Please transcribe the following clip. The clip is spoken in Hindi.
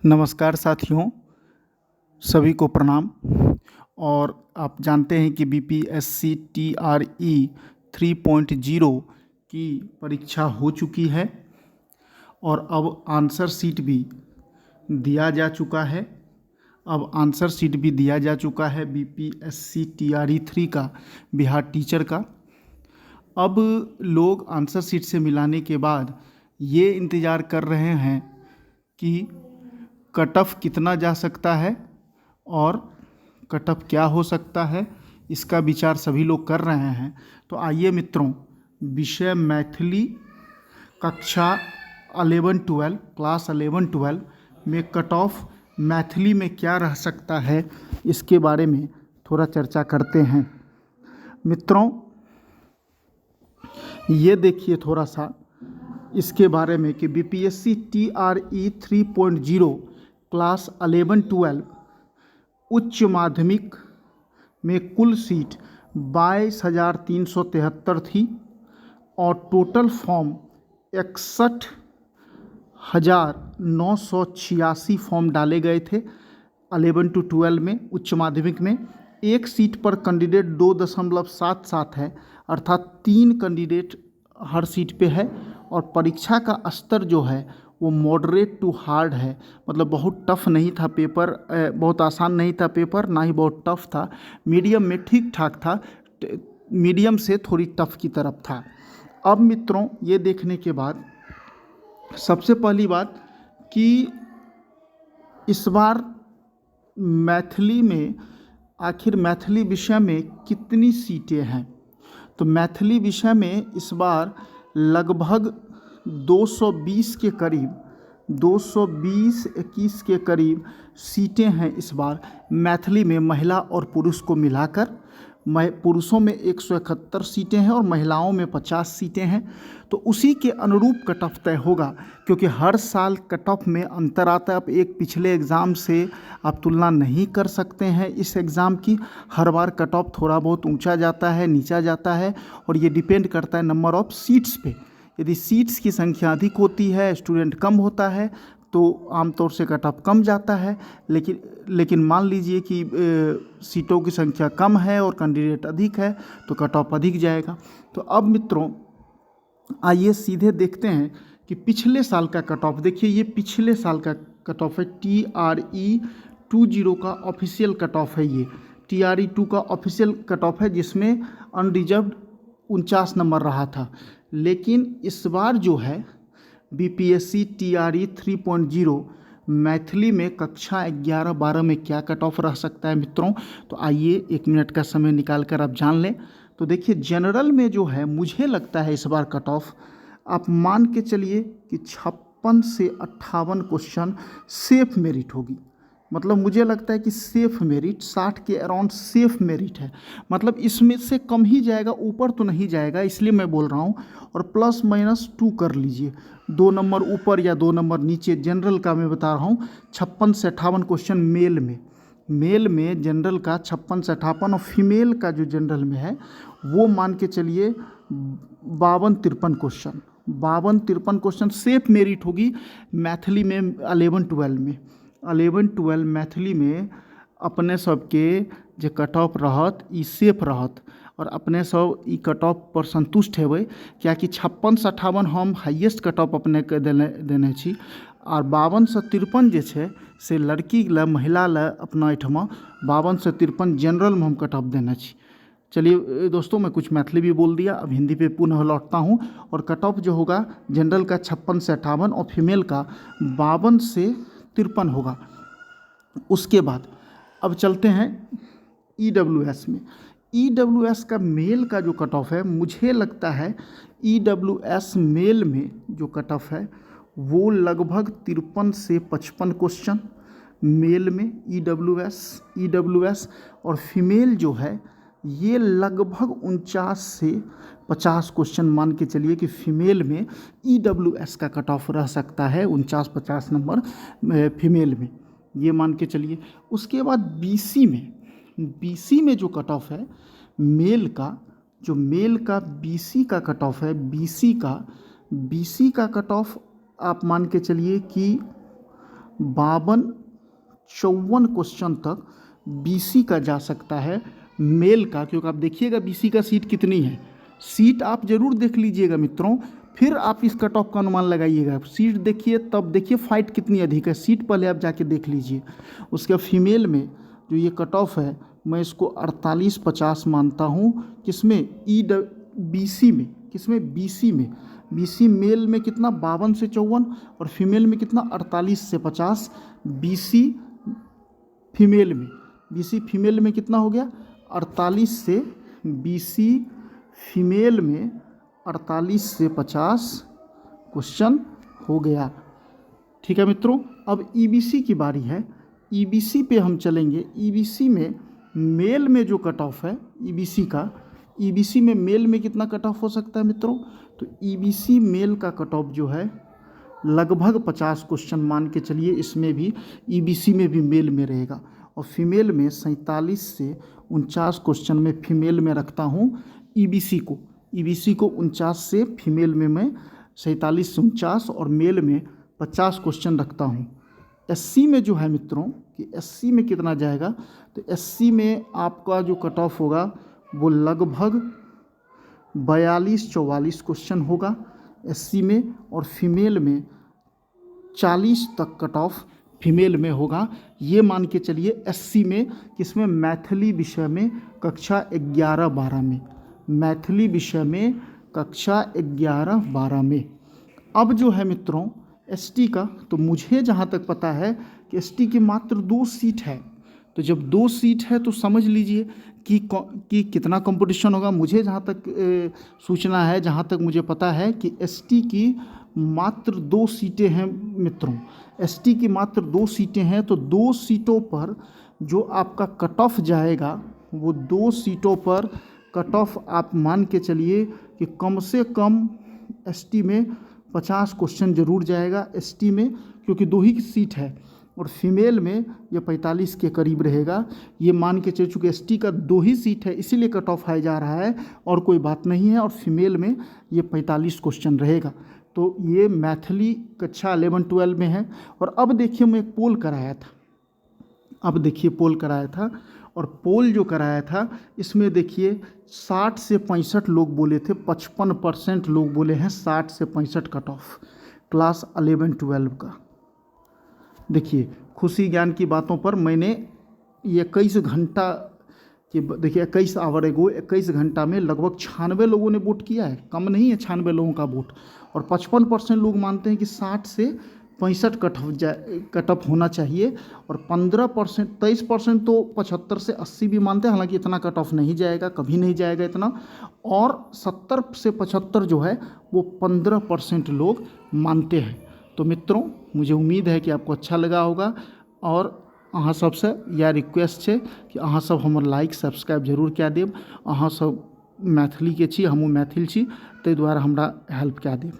नमस्कार साथियों, सभी को प्रणाम। और आप जानते हैं कि बीपीएससी टीआरई 3.0 की परीक्षा हो चुकी है और अब आंसर शीट भी दिया जा चुका है। बीपीएससी टीआरई 3 का, बिहार टीचर का। अब लोग आंसर शीट से मिलाने के बाद ये इंतज़ार कर रहे हैं कि कट ऑफ कितना जा सकता है और कट ऑफ क्या हो सकता है, इसका विचार सभी लोग कर रहे हैं। तो आइए मित्रों, विषय मैथिली कक्षा 11-12 क्लास 11-12 में कट ऑफ मैथिली में क्या रह सकता है, इसके बारे में थोड़ा चर्चा करते हैं। मित्रों, ये देखिए थोड़ा सा इसके बारे में कि बीपीएससी टीआरई 3.0 क्लास 11-12 उच्च माध्यमिक में कुल सीट 22,373 थी और टोटल फॉर्म 61,986 फॉर्म डाले गए थे 11-12 में। उच्च माध्यमिक में एक सीट पर कैंडिडेट 2.77 है, अर्थात 3 कैंडिडेट हर सीट पे है। और परीक्षा का स्तर जो है वो मॉडरेट टू हार्ड है, मतलब बहुत टफ नहीं था पेपर, बहुत आसान नहीं था पेपर, ना ही बहुत टफ था, मीडियम में ठीक ठाक था, मीडियम से थोड़ी टफ की तरफ था। अब मित्रों, ये देखने के बाद सबसे पहली बात कि इस बार मैथिली में आखिर मैथिली विषय में कितनी सीटें हैं। तो मैथिली विषय में इस बार लगभग 220 के करीब, 220-21 के करीब सीटें हैं इस बार मैथिली में, महिला और पुरुष को मिलाकर। पुरुषों में 171 सीटें हैं और महिलाओं में 50 सीटें हैं। तो उसी के अनुरूप कट ऑफ तय होगा, क्योंकि हर साल कट ऑफ में अंतर आता है। अब एक पिछले एग्ज़ाम से आप तुलना नहीं कर सकते हैं इस एग्ज़ाम की। हर बार कट ऑफ थोड़ा बहुत ऊंचा जाता है, नीचा जाता है, और ये डिपेंड करता है नंबर ऑफ़ सीट्स पे। यदि सीट्स की संख्या अधिक होती है, स्टूडेंट कम होता है, तो आमतौर से कट ऑफ कम जाता है। लेकिन मान लीजिए कि सीटों की संख्या कम है और कैंडिडेट अधिक है, तो कट ऑफ अधिक जाएगा। तो अब मित्रों, आइए सीधे देखते हैं कि पिछले साल का कट ऑफ। देखिए, ये पिछले साल का कट ऑफ है, टीआरई 20 का ऑफिशियल कट ऑफ है। ये टीआरई 2 का ऑफिशियल कट ऑफ है, जिसमें अनरिजर्व्ड 49 नंबर रहा था। लेकिन इस बार जो है बीपीएससी टीआरई 3.0 मैथिली में कक्षा 11-12 में क्या कट ऑफ रह सकता है मित्रों, तो आइए 1 मिनट का समय निकाल कर आप जान लें। तो देखिए, जनरल में जो है मुझे लगता है इस बार कट ऑफ आप मान के चलिए कि 56 से 58 क्वेश्चन सेफ मेरिट होगी। मतलब मुझे लगता है कि सेफ मेरिट 60 के अराउंड सेफ मेरिट है। मतलब इसमें से कम ही जाएगा, ऊपर तो नहीं जाएगा, इसलिए मैं बोल रहा हूँ। और +-2 कर लीजिए, 2 नंबर ऊपर या 2 नंबर नीचे। जनरल का मैं बता रहा हूँ 56 से 58 क्वेश्चन मेल में जनरल का 56 से 58, और फीमेल का जो जनरल में है वो मान के चलिए 52-53 क्वेश्चन। 52-53 क्वेश्चन सेफ मेरिट होगी मैथिली में 11-12 में। 11-12 मैथिली में अपने सबके जे कट ऑफ रहत ई सेफ रहत, और अपने सब ई कट ऑफ पर संतुष्ट हेबै, कियाकि 56 से 58 हम हाईएस्ट कट ऑफ अपने के देने छी। और 52 से 53 जे छै से लड़की ले, महिला ले अपना एहिठमा 52 से 53 जनरल में हम कट ऑफ देने छी। चलिए दोस्तों, मैं कुछ मैथिली भी बोल दिया, अब हिंदी पे पुनः लौटता हूँ। और कट ऑफ जो होगा जनरल का 56 से 58 और फीमेल का 52 से 53 होगा। उसके बाद अब चलते हैं ईडब्ल्यूएस में। ईडब्ल्यूएस का मेल का जो कट ऑफ है, मुझे लगता है ईडब्ल्यूएस मेल में जो कट ऑफ है वो लगभग 53 से 55 क्वेश्चन मेल में ईडब्ल्यूएस। और फीमेल जो है ये लगभग 49 से 50 क्वेश्चन मान के चलिए कि फीमेल में ईडब्ल्यूएस का कट ऑफ रह सकता है, 49-50 नंबर फीमेल में, ये मान के चलिए। उसके बाद बीसी में जो कट ऑफ है मेल का, जो मेल का बीसी का कट ऑफ है, बीसी का कट ऑफ आप मान के चलिए कि 52-54 क्वेश्चन तक बीसी का जा सकता है, मेल का। क्योंकि आप देखिएगा बीसी का सीट कितनी है, सीट आप जरूर देख लीजिएगा मित्रों, फिर आप इस कट ऑफ का अनुमान लगाइएगा। सीट देखिए तब देखिए फाइट कितनी अधिक है, सीट पहले आप जाके देख लीजिए। उसके फीमेल में जो ये कट ऑफ है मैं इसको 48-50 मानता हूँ। किसमें? बीसी में। किसमें? बीसी में। बीसी मेल में कितना? 52 से 54, और फीमेल में कितना? 48 से 50। बीसी फीमेल में, बीसी फीमेल में कितना हो गया? 48 से, बीसी फीमेल में 48 से 50 क्वेश्चन हो गया। ठीक है मित्रों, अब ईबीसी की बारी है। ईबीसी पे हम चलेंगे। ईबीसी में मेल में जो कट ऑफ है ईबीसी का, ईबीसी में मेल में कितना कट ऑफ हो सकता है मित्रों? तो ईबीसी मेल का कट ऑफ जो है लगभग 50 क्वेश्चन मान के चलिए, इसमें भी ईबीसी में भी मेल में रहेगा। और फीमेल में 47 से 49 क्वेश्चन में फीमेल में रखता हूँ ईबीसी को। ईबीसी को 49 से, फीमेल में मैं 47 से 49 और मेल में 50 क्वेश्चन रखता हूँ। एससी में जो है मित्रों कि एससी में कितना जाएगा? तो एससी में आपका जो कट ऑफ होगा वो लगभग 42-44 क्वेश्चन होगा एससी में, और फीमेल में 40 तक कट ऑफ फीमेल में होगा। ये मान के चलिए एससी में, किसमें? मैथिली विषय में कक्षा 11-12 में, मैथिली विषय में कक्षा 11-12 में। अब जो है मित्रों एसटी का, तो मुझे जहाँ तक पता है कि एसटी की मात्र 2 सीट है। तो जब 2 सीट है तो समझ लीजिए कि कितना कंपटीशन होगा। मुझे जहाँ तक सूचना है, जहाँ तक मुझे पता है कि एसटी की मात्र 2 सीटें हैं मित्रों। एसटी की मात्र 2 सीटें हैं, तो 2 सीटों पर जो आपका कट ऑफ जाएगा वो 2 सीटों पर कट ऑफ आप मान के चलिए कि कम से कम एसटी में 50 क्वेश्चन जरूर जाएगा एसटी में, क्योंकि 2 ही सीट है। और फीमेल में ये 45 के करीब रहेगा। ये मान के चल, चूँकि एसटी का 2 ही सीट है इसीलिए कट ऑफ हाई जा रहा है, और कोई बात नहीं है। और फीमेल में ये 45 क्वेश्चन रहेगा। तो ये मैथिली कक्षा 11-12 में है। और अब देखिए मैं एक पोल कराया था, अब देखिए पोल कराया था, और पोल जो कराया था इसमें देखिए 60 से 65 लोग बोले थे, 55% लोग बोले हैं 60 से 65 कट ऑफ क्लास 11-12 का। देखिए खुशी ज्ञान की बातों पर मैंने ये 21 घंटा कि देखिए 21 आवर एगो 21 घंटा में लगभग 96 लोगों ने वोट किया है, कम नहीं है 96 लोगों का वोट। और 55% लोग मानते हैं कि 60 से 65 कट ऑफ होना चाहिए, और 15%, 23% तो 75 से 80 भी मानते हैं। हालांकि इतना कट ऑफ नहीं जाएगा, कभी नहीं जाएगा इतना। और 70 से 75 जो है वो 15% लोग मानते हैं। तो मित्रों मुझे उम्मीद है कि आपको अच्छा लगा होगा, और अहाँ सबसे यह रिक्वेस्ट है कि अहाँ सब हमर लाइक सब्सक्राइब जरूर कए देब। अहाँ सब मैथिली के छी, हमहूँ मैथिल छी, ताहि दुआरे हमरा हेल्प कए देब।